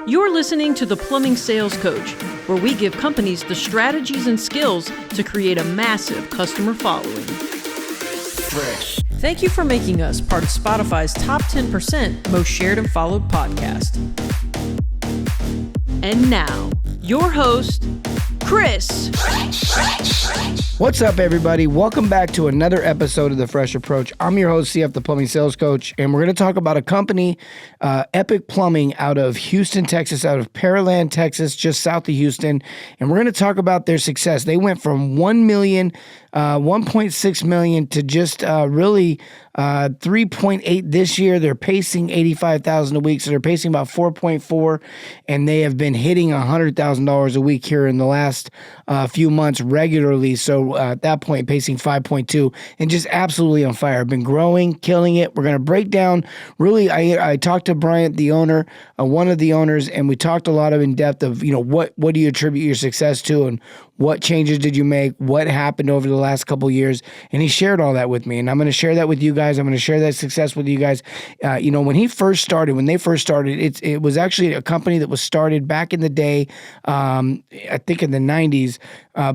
You're listening to the Plumbing Sales Coach, where we give companies the strategies and skills to create a massive customer following. Fresh. Thank you for making us part of Spotify's top 10% most shared and followed podcast. And now, your host, Chris. What's up, everybody? Welcome back to another episode of The Fresh Approach. I'm your host, CF, the Plumbing Sales Coach, and we're going to talk about a company, Epic Plumbing, out of Houston, Texas, out of Pearland, Texas, just south of Houston, and we're going to talk about their success. They went from 1 million, 1.6 million to just really 3.8 this year. They're pacing 85,000 a week, so they're pacing about 4.4, and they have been hitting $100,000 a week here in the last few months regularly. So at that point, pacing 5.2, and just absolutely on fire. Been growing, killing it. We're going to break down. Really, I talked to Bryant, the owner, one of the owners, and we talked a lot of in depth of what do you attribute your success to, and what changes did you make, what happened over the last couple years, and he shared all that with me, and I'm going to share that with you guys. I'm going to share that success with you guys. When they first started, it was actually a company that was started back in the day, I think in the 90s,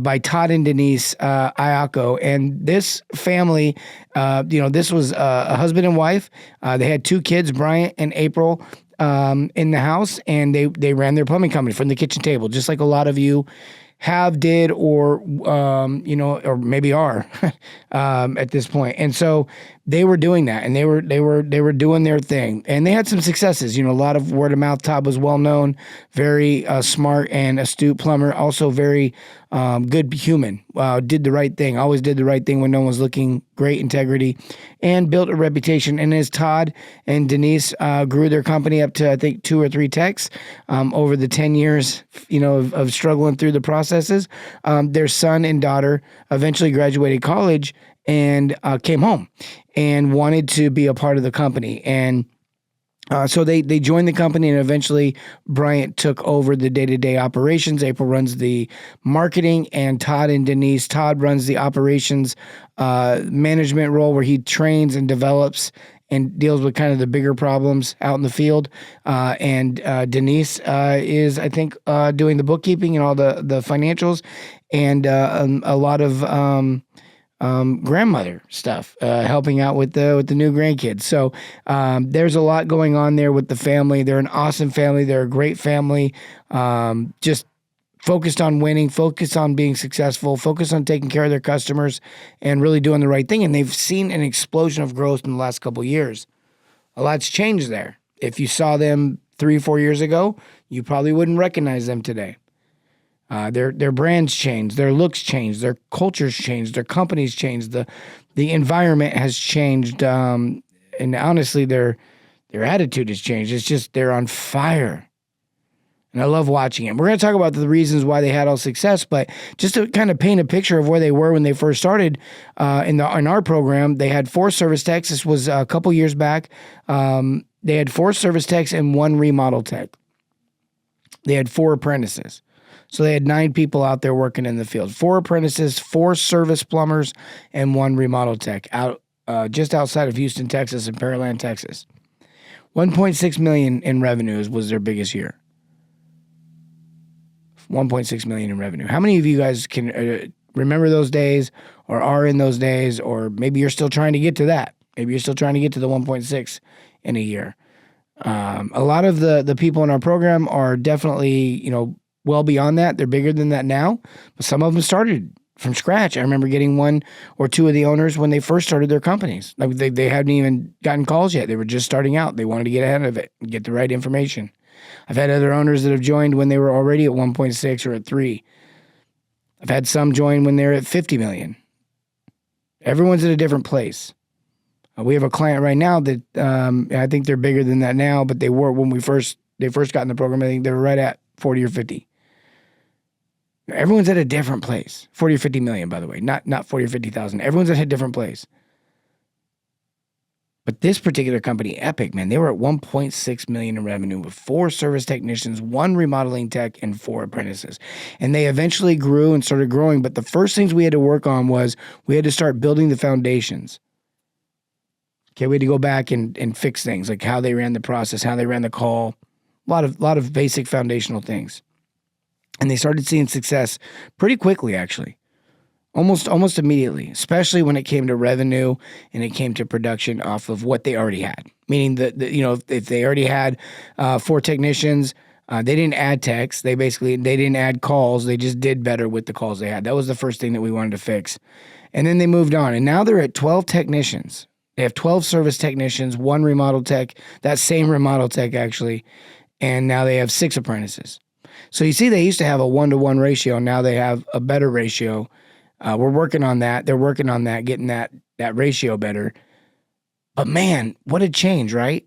by Todd and Denise Ayako. And this family, this was a husband and wife. They had two kids, Bryant and April, in the house, and they ran their plumbing company from the kitchen table, just like a lot of you did, or maybe are at this point. And so they were doing that, and they were doing their thing, and they had some successes. A lot of word of mouth. Todd was well known, very smart and astute plumber, also very good human. Did the right thing, always did the right thing when no one was looking. Great integrity, and built a reputation. And as Todd and Denise grew their company up to, I think, 2 or 3 techs over the 10 years, of struggling through the processes, their son and daughter eventually graduated college and came home and wanted to be a part of the company. And so they joined the company, and eventually Bryant took over the day-to-day operations. April runs the marketing, and Todd runs the operations management role, where he trains and develops and deals with kind of the bigger problems out in the field. And Denise is, I think, doing the bookkeeping and all the financials, and a lot of grandmother stuff, helping out with the new grandkids. So there's a lot going on there with the family. They're an awesome family. They're a great family. Just focused on winning, focused on being successful, focused on taking care of their customers, and really doing the right thing. And they've seen an explosion of growth in the last couple of years. A lot's changed there. If you saw them 3 or 4 years ago, you probably wouldn't recognize them today. Their brands changed, their looks changed, their cultures changed, their companies changed, the environment has changed, and honestly, their attitude has changed. It's just they're on fire, and I love watching it. We're going to talk about the reasons why they had all success, but just to kind of paint a picture of where they were when they first started in our program, they had 4 service techs. This was a couple years back. They had 4 service techs and 1 remodel tech. They had 4 apprentices. So they had 9 people out there working in the field. 4 apprentices, 4 service plumbers, and 1 remodel tech out just outside of Houston, Texas, and Pearland, Texas. 1.6 million in revenue was their biggest year. 1.6 million in revenue. How many of you guys can remember those days, or are in those days, or maybe you're still trying to get to that? Maybe you're still trying to get to the 1.6 in a year. A lot of the people in our program are definitely, well beyond that. They're bigger than that now, but some of them started from scratch. I remember getting 1 or 2 of the owners when they first started their companies. Like they hadn't even gotten calls yet. They were just starting out. They wanted to get ahead of it and get the right information. I've had other owners that have joined when they were already at 1.6 or at 3. I've had some join when they're at 50 million. Everyone's at a different place. We have a client right now that I think they're bigger than that now, but they were when they first got in the program. I think they were right at 40 or 50. Everyone's at a different place. 40 or 50 million, by the way, not 40 or 50,000. Everyone's at a different place. But this particular company, Epic, man, they were at 1.6 million in revenue with 4 service technicians, 1 remodeling tech, and 4 apprentices. And they eventually grew and started growing. But the first things we had to work on was we had to start building the foundations. Okay, we had to go back and fix things like how they ran the process, how they ran the call, lot of basic foundational things. And they started seeing success pretty quickly, actually. Almost immediately, especially when it came to revenue and it came to production off of what they already had. Meaning that, if they already had 4 technicians, they didn't add techs. They didn't add calls. They just did better with the calls they had. That was the first thing that we wanted to fix. And then they moved on. And now they're at 12 technicians. They have 12 service technicians, 1 remodel tech, that same remodel tech actually. And now they have 6 apprentices. So you see, they used to have a 1-to-1 ratio. Now they have a better ratio. We're working on that. They're working on that, getting that ratio better. But man, what a change, right?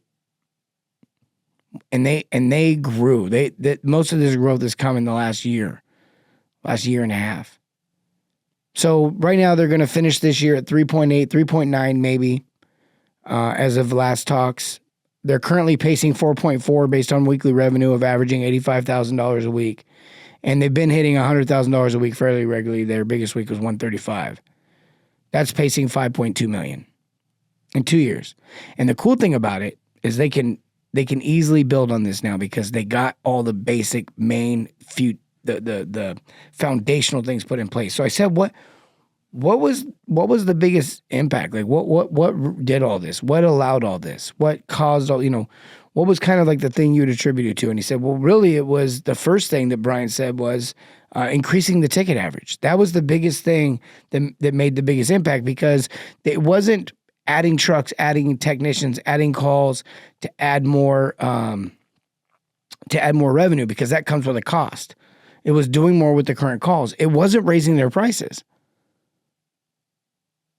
And they grew. Most of this growth has come in the last year and a half. So right now they're going to finish this year at 3.8, 3.9 maybe, as of last talks. They're currently pacing 4.4 based on weekly revenue of averaging $85,000 a week. And they've been hitting $100,000 a week fairly regularly. Their biggest week was $135,000. That's pacing $5.2 million in 2 years. And the cool thing about it is they can easily build on this now because they got all the basic main the foundational things put in place. So I said, what was the biggest impact? Like what did all this? What allowed all this? What caused all, what was kind of like the thing you'd attribute it to? And he said, well, really it was the first thing that Bryant said was increasing the ticket average. That was the biggest thing that made the biggest impact because it wasn't adding trucks, adding technicians, adding calls to add more revenue because that comes with a cost. It was doing more with the current calls. It wasn't raising their prices.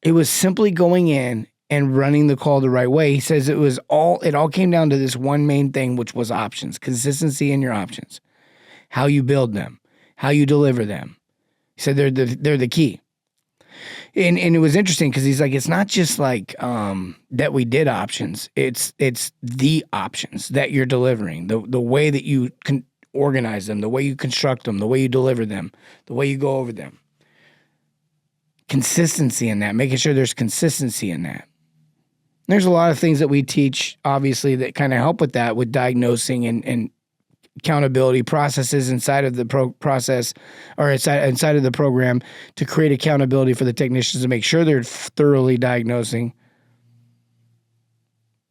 It was simply going in and running the call the right way. He says it all came down to this one main thing, which was options, consistency in your options, how you build them, how you deliver them. He said they're the key. And it was interesting because he's like, it's not just like that we did options. It's the options that you're delivering, the way that you can organize them, the way you construct them, the way you deliver them, the way you go over them. Consistency in that, making sure there's consistency in that. There's a lot of things that we teach, obviously, that kind of help with that, with diagnosing and accountability processes inside of the process or inside of the program to create accountability for the technicians to make sure they're thoroughly diagnosing.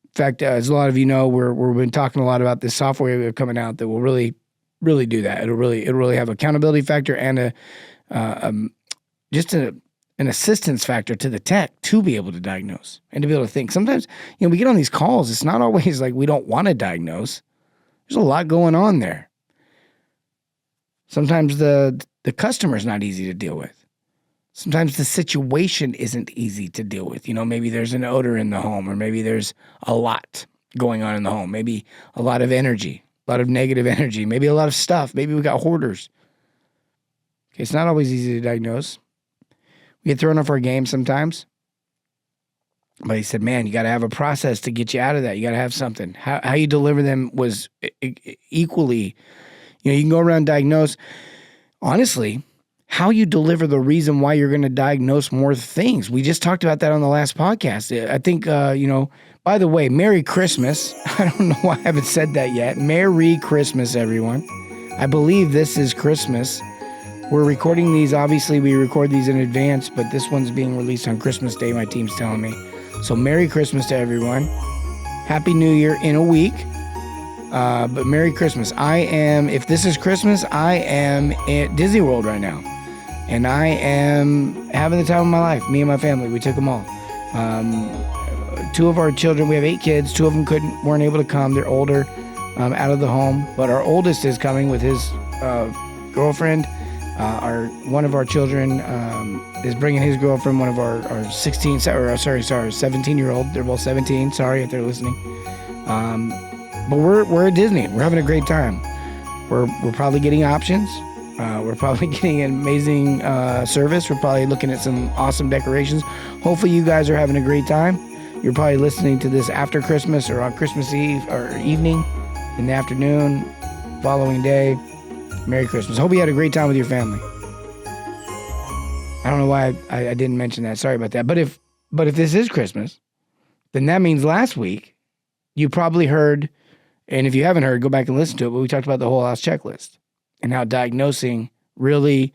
In fact, as a lot of you know, we've been talking a lot about this software we have coming out that will really, really do that. It'll really have accountability factor and an assistance factor to the tech to be able to diagnose and to be able to think. Sometimes, we get on these calls. It's not always like we don't want to diagnose. There's a lot going on there. Sometimes the customer's not easy to deal with. Sometimes the situation isn't easy to deal with. Maybe there's an odor in the home, or maybe there's a lot going on in the home. Maybe a lot of energy, a lot of negative energy, maybe a lot of stuff. Maybe we got hoarders. Okay, it's not always easy to diagnose. We get thrown off our game sometimes. But he said, man, you got to have a process to get you out of that. You got to have something. How you deliver them was equally, you can go around and diagnose. Honestly, how you deliver the reason why you're going to diagnose more things. We just talked about that on the last podcast. I think, by the way, Merry Christmas. I don't know why I haven't said that yet. Merry Christmas, everyone. I believe this is Christmas. We're recording these. Obviously, we record these in advance, but this one's being released on Christmas Day, my team's telling me. So Merry Christmas to everyone. Happy New Year in a week. But Merry Christmas. If this is Christmas, I am at Disney World right now. And I am having the time of my life. Me and my family, we took them all. 2 of our children, we have 8 kids. 2 of them weren't able to come. They're older, out of the home. But our oldest is coming with his girlfriend. One of our children is bringing his girlfriend, one of our 17-year-old. They're both 17. Sorry if they're listening. But we're at Disney. We're having a great time. We're probably getting options. We're probably getting an amazing service. We're probably looking at some awesome decorations. Hopefully you guys are having a great time. You're probably listening to this after Christmas or on Christmas Eve or evening, in the afternoon, following day. Merry Christmas. Hope you had a great time with your family. I don't know why I didn't mention that. Sorry about that. But if this is Christmas, then that means last week you probably heard And if you haven't heard, go back and listen to it. But we talked about the whole house checklist and how diagnosing really,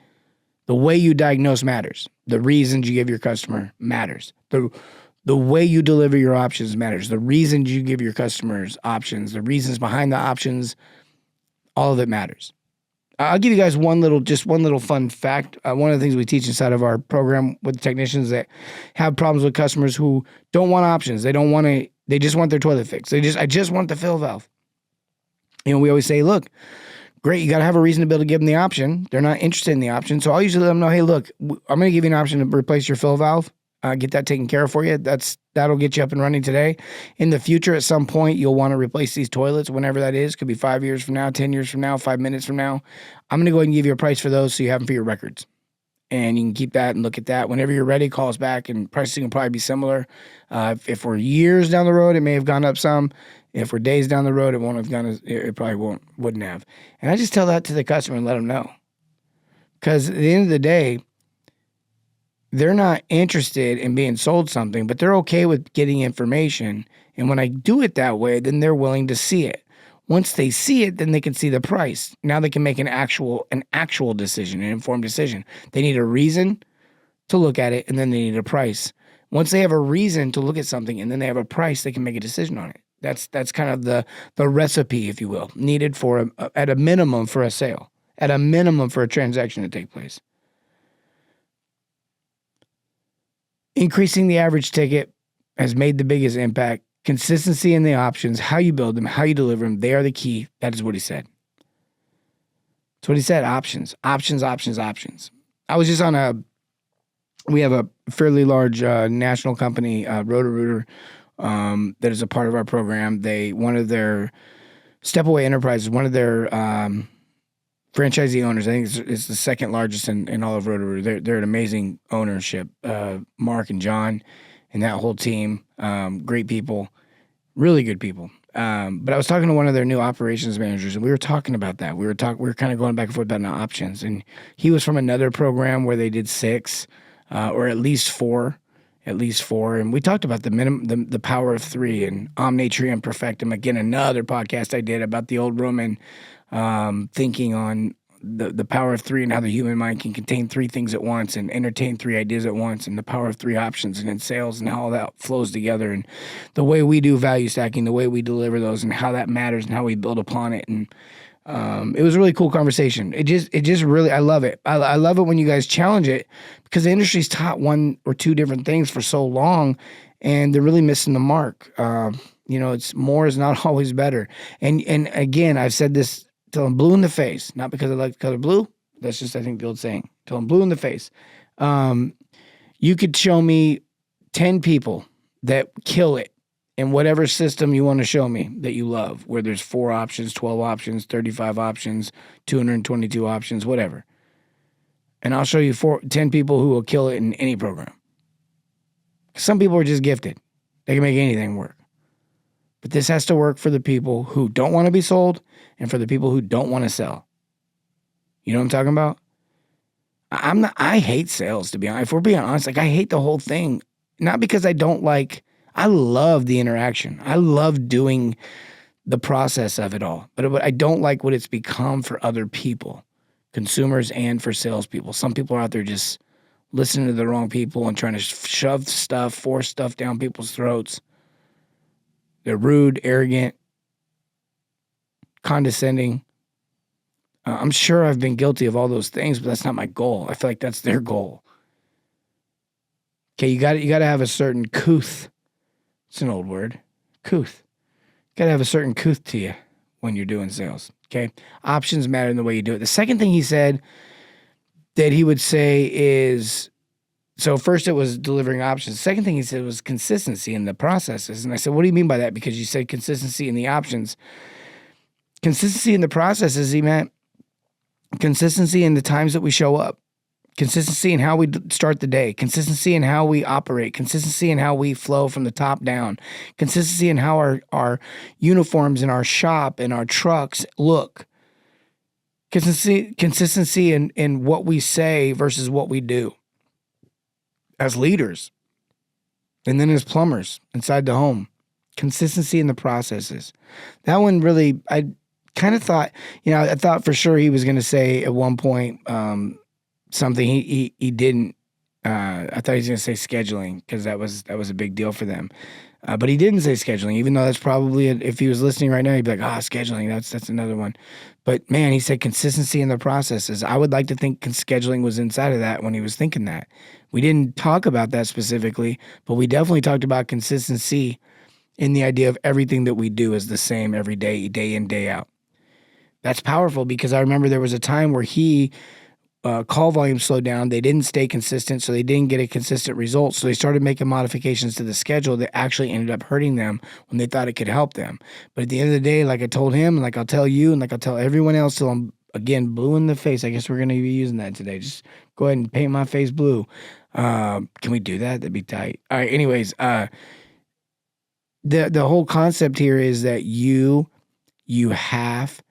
the way you diagnose matters. The reasons you give your customer matters. The way you deliver your options matters. The reasons you give your customers options, the reasons behind the options, all of it matters. I'll give you guys one little fun fact. One of the things we teach inside of our program with technicians that have problems with customers who don't want options. They just want their toilet fixed. I just want the fill valve. We always say, look, great, you got to have a reason to be able to give them the option. They're not interested in the option. So I'll usually let them know, hey, look, I'm going to give you an option to replace your fill valve. Get that taken care of for you. That'll get you up and running today. In the future, at some point, you'll want to replace these toilets, whenever that is. Could be 5 years from now, 10 years from now, 5 minutes from now. I'm going to go ahead and give you a price for those so you have them for your records. And you can keep that and look at that. Whenever you're ready, call us back, and pricing will probably be similar. If we're years down the road, it may have gone up some. If we're days down the road, it won't have gone. It probably wouldn't have. And I just tell that to the customer and let them know. Because at the end of the day, they're not interested in being sold something, but they're okay with getting information. And when I do it that way, then they're willing to see it. Once they see it, then they can see the price. Now they can make an actual decision, an informed decision. They need a reason to look at it, and then they need a price. Once they have a reason to look at something and then they have a price, they can make a decision on it. That's kind of the recipe, if you will, needed for at a minimum for a sale, at a minimum for a transaction to take place. Increasing the average ticket has made the biggest impact. Consistency in the options, how you build them, how you deliver them, they are the key. That is what he said. That's what he said. Options. I was just we have a fairly large national company, Roto-Rooter, that is a part of our program. One of their Stepaway Enterprises, one of their franchisee owners, I think it's the second largest in all of Roto-Rooter. They're an amazing ownership. Mark and John and that whole team, great people, really good people. But I was talking to one of their new operations managers, and we were talking about that. We were kind of going back and forth about the options, and he was from another program where they did 6, or at least four. And we talked about the power of 3 and Omne Trium Perfectum. Again, another podcast I did about the old Roman thinking on the power of 3 and how the human mind can contain 3 things at once and entertain 3 ideas at once, and the power of 3 options, and in sales and how all that flows together, and the way we do value stacking, the way we deliver those, and how that matters and how we build upon it. And it was a really cool conversation. It just really, I love it. I love it when you guys challenge it, because the industry's taught 1 or 2 different things for so long, and they're really missing the mark. It's more is not always better. And again, I've said this till I'm blue in the face, not because I like the color blue. That's just, I think, the old saying, till I'm blue in the face. You could show me 10 people that kill it in whatever system you want to show me that you love, where there's 4 options, 12 options, 35 options, 222 options, whatever. And I'll show you 10 people who will kill it in any program. Some people are just gifted. They can make anything work. But this has to work for the people who don't want to be sold and for the people who don't want to sell. You know what I'm talking about? I hate sales, to be honest. If we're being honest, I hate the whole thing. Not because I love the interaction. I love doing the process of it all. But I don't like what it's become for other people, consumers and for salespeople. Some people are out there just listening to the wrong people and trying to force stuff down people's throats. They're rude, arrogant, condescending. I'm sure I've been guilty of all those things, but that's not my goal. I feel like that's their goal. Okay, you got to have a certain couth. It's an old word. Couth. You got to have a certain couth to you when you're doing sales. Okay, options matter in the way you do it. The second thing he said that he would say is, so first it was delivering options. The second thing he said was consistency in the processes. And I said, what do you mean by that? Because you said consistency in the options. Consistency in the processes, he meant consistency in the times that we show up. Consistency in how we start the day. Consistency in how we operate. Consistency in how we flow from the top down. Consistency in how our uniforms in our shop and our trucks look. Consistency in what we say versus what we do. As leaders, and then as plumbers inside the home, Consistency in the processes. That one really, I kind of thought, I thought for sure he was going to say at one point something he didn't. I thought he was going to say scheduling because that was a big deal for them. But he didn't say scheduling, even though that's probably, if he was listening right now, he'd be like, scheduling, that's another one. But man, he said consistency in the processes. I would like to think scheduling was inside of that when he was thinking that. We didn't talk about that specifically, but we definitely talked about consistency in the idea of everything that we do is the same every day, day in, day out. That's powerful because I remember there was a time where call volume slowed down. They didn't stay consistent, so they didn't get a consistent result. So they started making modifications to the schedule that actually ended up hurting them when they thought it could help them. But at the end of the day, like I told him, and like I'll tell you, and like I'll tell everyone else till I'm, again, blue in the face. I guess we're going to be using that today. Just go ahead and paint my face blue. Can we do that? That'd be tight. All right, anyways, the whole concept here is that you have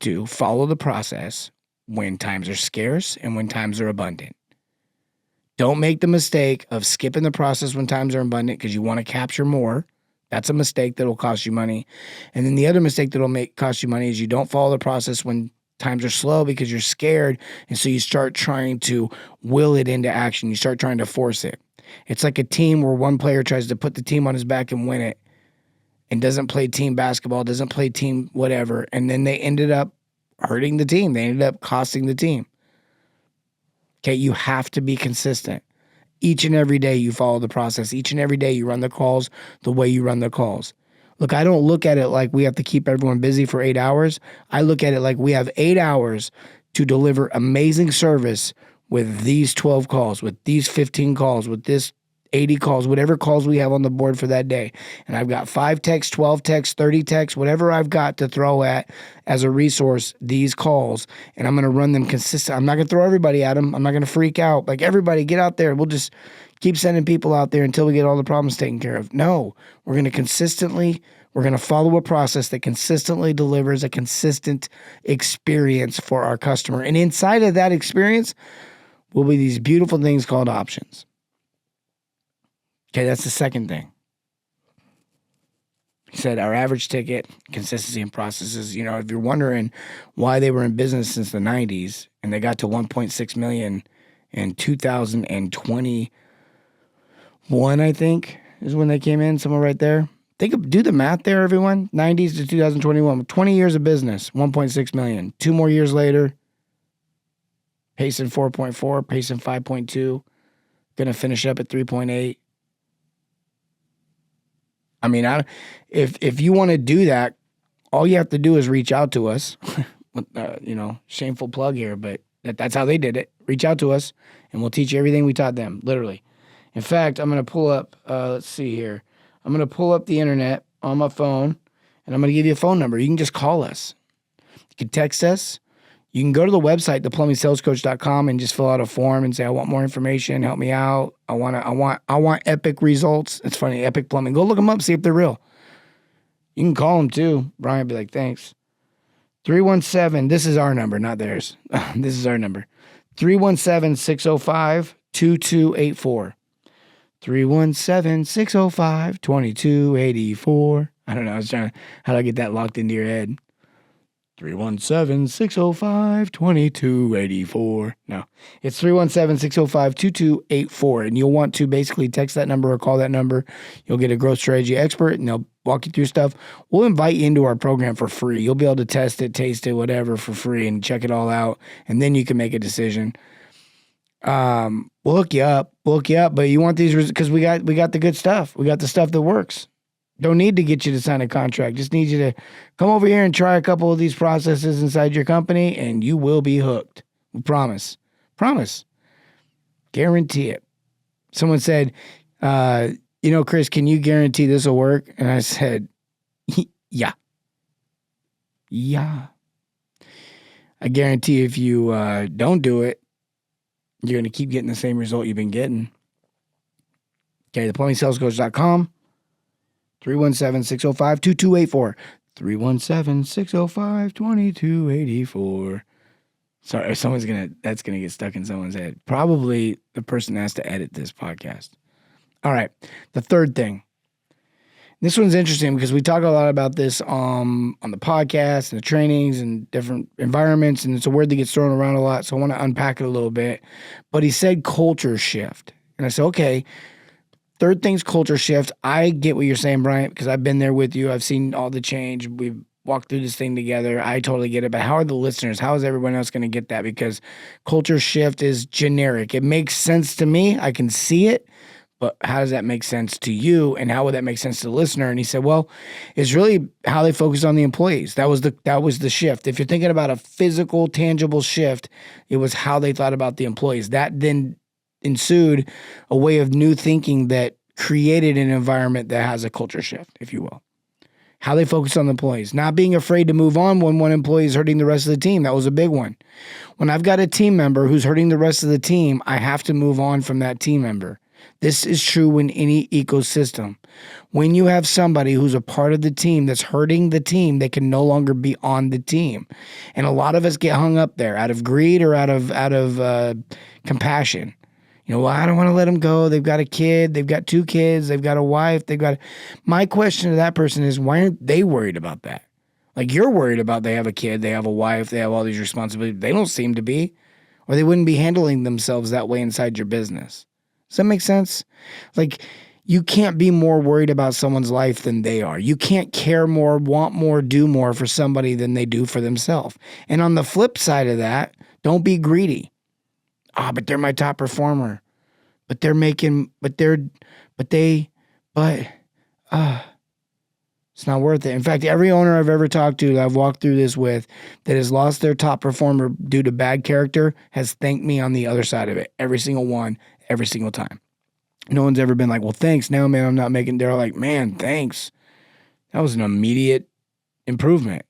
to follow the process when times are scarce and when times are abundant. Don't make the mistake of skipping the process when times are abundant because you want to capture more. That's a mistake that will cost you money. And then the other mistake that will cost you money is you don't follow the process when times are slow because you're scared. And so you start trying to will it into action. You start trying to force it. It's like a team where one player tries to put the team on his back and win it and doesn't play team basketball, doesn't play team whatever. And then they ended up hurting the team. They ended up costing the team. Okay, you have to be consistent. Each and every day you follow the process. Each and every day you run the calls the way you run the calls. Look, I don't look at it like we have to keep everyone busy for 8 hours. I look at it like we have 8 hours to deliver amazing service with these 12 calls, with these 15 calls, with this 80 calls, whatever calls we have on the board for that day. And I've got 5 texts, 12 texts, 30 texts, whatever I've got to throw at as a resource, these calls, and I'm going to run them consistent. I'm not going to throw everybody at them. I'm not going to freak out. Like, everybody get out there. We'll just keep sending people out there until we get all the problems taken care of. No, we're going to follow a process that consistently delivers a consistent experience for our customer. And inside of that experience will be these beautiful things called options. Okay, that's the second thing. He said our average ticket, consistency and processes. If you're wondering why they were in business since the 90s and they got to 1.6 million in 2021, I think, is when they came in, somewhere right there. Do the math there, everyone. 90s to 2021, 20 years of business, 1.6 million. 2 more years later, pacing 4.4, pacing 5.2, going to finish up at 3.8. I mean, if you want to do that, all you have to do is reach out to us. Shameful plug here, but that's how they did it. Reach out to us, and we'll teach you everything we taught them, literally. In fact, I'm going to pull up, let's see here. I'm going to pull up the internet on my phone, and I'm going to give you a phone number. You can just call us. You can text us. You can go to the website, theplumbingsalescoach.com, and just fill out a form and say, I want more information. Help me out. I want epic results. It's funny, Epic Plumbing. Go look them up, see if they're real. You can call them too. Bryant be like, thanks. 317, this is our number, not theirs. This is our number. 317-605-2284. 317-605-2284. I don't know. I was trying to, how do I get that locked into your head? 317-605-2284. No, it's 317-605-2284. And you'll want to basically text that number or call that number. You'll get a growth strategy expert and they'll walk you through stuff. We'll invite you into our program for free. You'll be able to test it, taste it, whatever for free and check it all out. And then you can make a decision. We'll hook you up, but you want these because we got the good stuff. We got the stuff that works. Don't need to get you to sign a contract. Just need you to come over here and try a couple of these processes inside your company, and you will be hooked. We promise. Promise. Guarantee it. Someone said, Chris, can you guarantee this will work? And I said, yeah. Yeah. I guarantee if you don't do it, you're going to keep getting the same result you've been getting. Okay, theplumbingsalescoach.com. 317-605-2284. 317-605-2284. Sorry, that's gonna get stuck in someone's head. Probably the person has to edit this podcast. All right. The third thing. This one's interesting because we talk a lot about this on the podcast and the trainings and different environments, and it's a word that gets thrown around a lot, so I want to unpack it a little bit. But he said culture shift. And I said, okay, third thing's culture shift. I get what you're saying, Bryant, because I've been there with you. I've seen all the change. We've walked through this thing together. I totally get it. But how are the listeners? How is everyone else going to get that? Because culture shift is generic. It makes sense to me. I can see it. But how does that make sense to you, and how would that make sense to the listener? And he said, well, it's really how they focus on the employees. That was the shift. If you're thinking about a physical, tangible shift, it was how they thought about the employees. That then ensued a way of new thinking that created an environment that has a culture shift, if you will. How they focus on the employees. Not being afraid to move on when one employee is hurting the rest of the team. That was a big one. When I've got a team member who's hurting the rest of the team, I have to move on from that team member. This is true in any ecosystem. When you have somebody who's a part of the team that's hurting the team, they can no longer be on the team. And a lot of us get hung up there out of greed or out of compassion. You know, well, I don't want to let them go. They've got a kid. They've got 2 kids. They've got a wife. My question to that person is, why aren't they worried about that? Like, you're worried about they have a kid, they have a wife, they have all these responsibilities. They don't seem to be, or they wouldn't be handling themselves that way inside your business. Does that make sense? Like, you can't be more worried about someone's life than they are. You can't care more, want more, do more for somebody than they do for themselves. And on the flip side of that, don't be greedy. But they're my top performer. It's not worth it. In fact, every owner I've ever talked to that I've walked through this with that has lost their top performer due to bad character has thanked me on the other side of it. Every single one. Every single time. No one's ever been like, well, thanks. Now, man, I'm not making. They're like, man, thanks. That was an immediate improvement.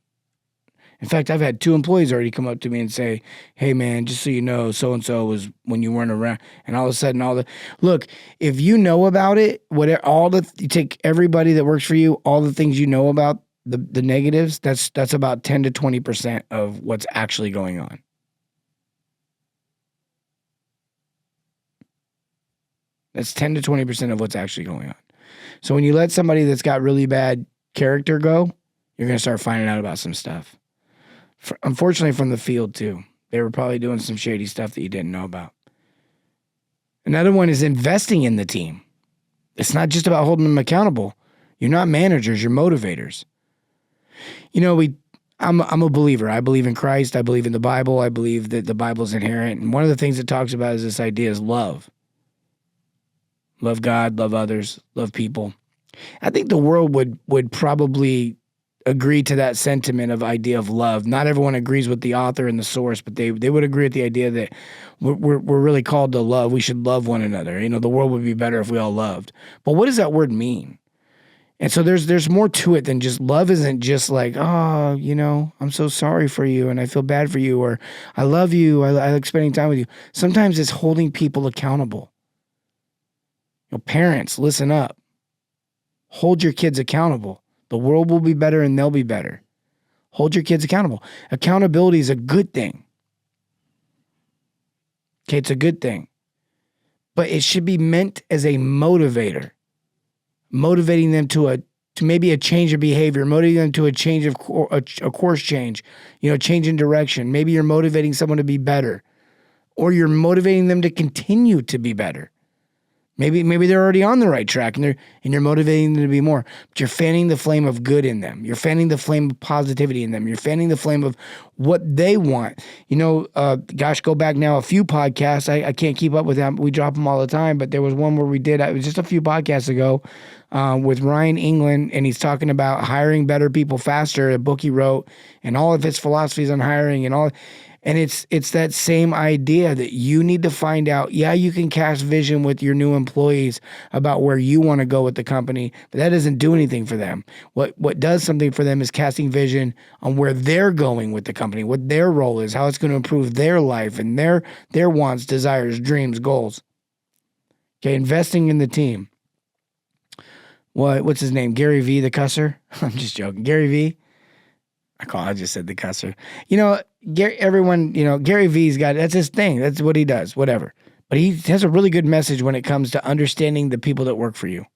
In fact, I've had 2 employees already come up to me and say, hey, man, just so you know, so-and-so was when you weren't around. And all of a sudden, look, if you know about it, you take everybody that works for you, all the things you know about the negatives, that's about 10 to 20% of what's actually going on. That's 10 to 20% of what's actually going on. So when you let somebody that's got really bad character go, you're going to start finding out about some stuff. Unfortunately, from the field, too. They were probably doing some shady stuff that you didn't know about. Another one is investing in the team. It's not just about holding them accountable. You're not managers, you're motivators. You know, I'm a believer. I believe in Christ. I believe in the Bible. I believe that the Bible's inherent. And one of the things it talks about is this idea is love. Love God, love others, love people. I think the world would probably agree to that sentiment of idea of love. Not everyone agrees with the author and the source, but they would agree with the idea that we're really called to love. We should love one another. You know, the world would be better if we all loved. But what does that word mean? And so there's more to it than just love. Isn't just like, oh, you know, I'm so sorry for you and I feel bad for you, or I love you, I like spending time with you. Sometimes it's holding people accountable. You know, parents, listen up. Hold your kids accountable. The world will be better and they'll be better. Hold your kids accountable. Accountability is a good thing. Okay, it's a good thing. But it should be meant as a motivator. Motivating them to maybe a change of behavior, motivating them to a change of a course change, you know, change in direction. Maybe you're motivating someone to be better, or you're motivating them to continue to be better. Maybe they're already on the right track and you're motivating them to be more. But you're fanning the flame of good in them. You're fanning the flame of positivity in them. You're fanning the flame of what they want. You know, go back now a few podcasts. I can't keep up with them. We drop them all the time. But there was one where we did, it was just a few podcasts ago with Ryan England, and he's talking about hiring better people faster, a book he wrote, and all of his philosophies on hiring and all. And it's that same idea that you need to find out, you can cast vision with your new employees about where you want to go with the company, but that doesn't do anything for them. What does something for them is casting vision on where they're going with the company, what their role is, how it's going to improve their life and their wants, desires, dreams, goals. Okay, investing in the team. What's his name? Gary V, the cusser? I'm just joking. Gary V. I just said the cusser. You know, Gary V's that's his thing. That's what he does, whatever. But he has a really good message when it comes to understanding the people that work for you.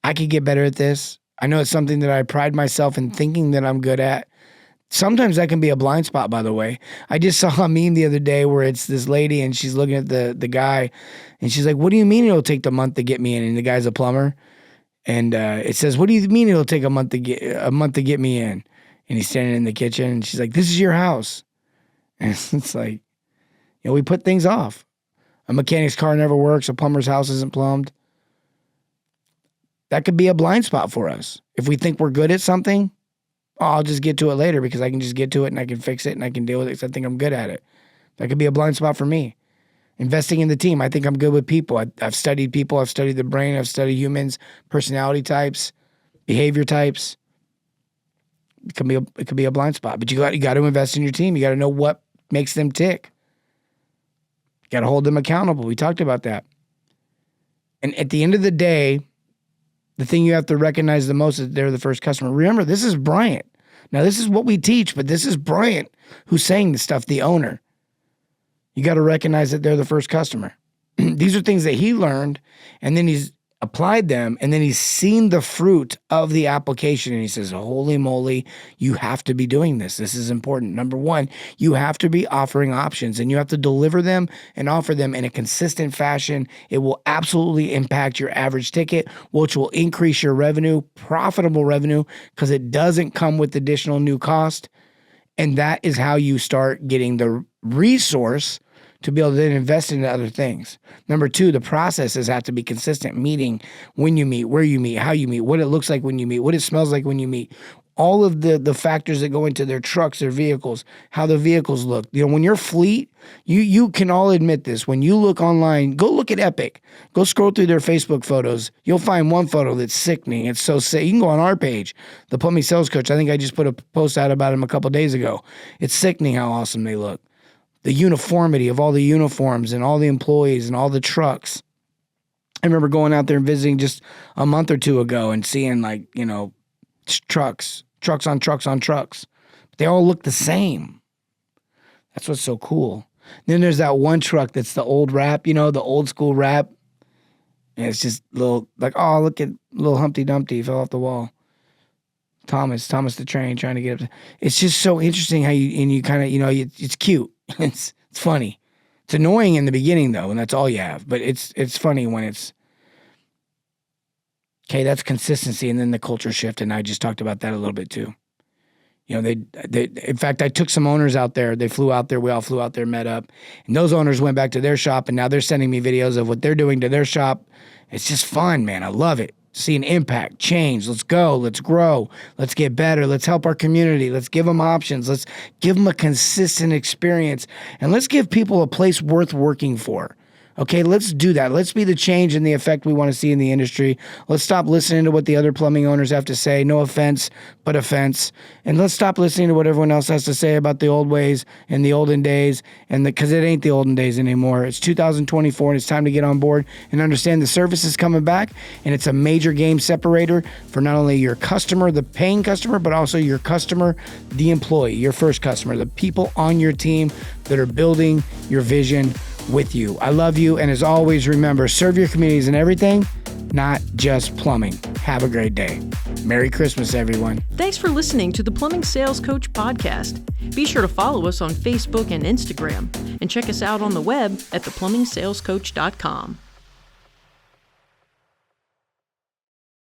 I could get better at this. I know it's something that I pride myself in thinking that I'm good at. Sometimes that can be a blind spot, by the way. I just saw a meme the other day where it's this lady and she's looking at the guy and she's like, what do you mean it'll take the month to get me in? And the guy's a plumber. And it says, what do you mean it'll take a month to get me in? And he's standing in the kitchen and she's like, this is your house. And it's like, we put things off. A mechanic's car never works. A plumber's house isn't plumbed. That could be a blind spot for us. If we think we're good at something, I'll just get to it later because I can just get to it and I can fix it and I can deal with it because I think I'm good at it. That could be a blind spot for me. Investing in the team. I think I'm good with people. I've studied people. I've studied the brain. I've studied humans, personality types, behavior types. It could be a blind spot. But you got to invest in your team. You got to know what makes them tick. You got to hold them accountable. We talked about that. And at the end of the day, the thing you have to recognize the most is they're the first customer. Remember, this is Bryant. Now, this is what we teach, but this is Bryant who's saying this stuff, the owner. You got to recognize that they're the first customer. These are things that he learned, and then he's applied them, and then he's seen the fruit of the application, and he says, holy moly, you have to be doing this. This is important. Number one, you have to be offering options, and you have to deliver them and offer them in a consistent fashion. It will absolutely impact your average ticket, which will increase your revenue, profitable revenue, because it doesn't come with additional new cost. And that is how you start getting the resource to be able to then invest into other things. Number two, the processes have to be consistent. Meeting, when you meet, where you meet, how you meet, what it looks like when you meet, what it smells like when you meet. All of the factors that go into their trucks, their vehicles, how the vehicles look. When your fleet, you can all admit this. When you look online, go look at Epic. Go scroll through their Facebook photos. You'll find one photo that's sickening. It's so sick. You can go on our page, The Plumbing Sales Coach. I think I just put a post out about him a couple days ago. It's sickening how awesome they look. The uniformity of all the uniforms and all the employees and all the trucks. I remember going out there and visiting just a month or two ago and seeing trucks on trucks on trucks. But they all look the same. That's what's so cool. Then there's that one truck that's the old wrap, the old school wrap. And it's just little, oh, look at little Humpty Dumpty fell off the wall. Thomas the train trying to get up. It's just so interesting how you kind of, it's cute. It's funny. It's annoying in the beginning though, and that's all you have. But it's funny when it's okay. That's consistency, and then the culture shift. And I just talked about that a little bit too. They in fact, I took some owners out there. They flew out there. We all flew out there, met up, and those owners went back to their shop, and now they're sending me videos of what they're doing to their shop. It's just fun, man. I love it. See an impact, change. Let's go. Let's grow. Let's get better. Let's help our community. Let's give them options. Let's give them a consistent experience. And let's give people a place worth working for. Okay, let's do that. Let's be the change and the effect we want to see in the industry. Let's stop listening to what the other plumbing owners have to say. No offense, but offense. And let's stop listening to what everyone else has to say about the old ways and the olden days, because it ain't the olden days anymore. It's 2024, and it's time to get on board and understand the service is coming back, and it's a major game separator for not only your customer, the paying customer, but also your customer, the employee, your first customer, the people on your team that are building your vision with you. I love you, and as always, remember, serve your communities in everything, not just plumbing. Have a great day. Merry Christmas, everyone. Thanks for listening to the Plumbing Sales Coach podcast. Be sure to follow us on Facebook and Instagram, and check us out on the web at theplumbingsalescoach.com.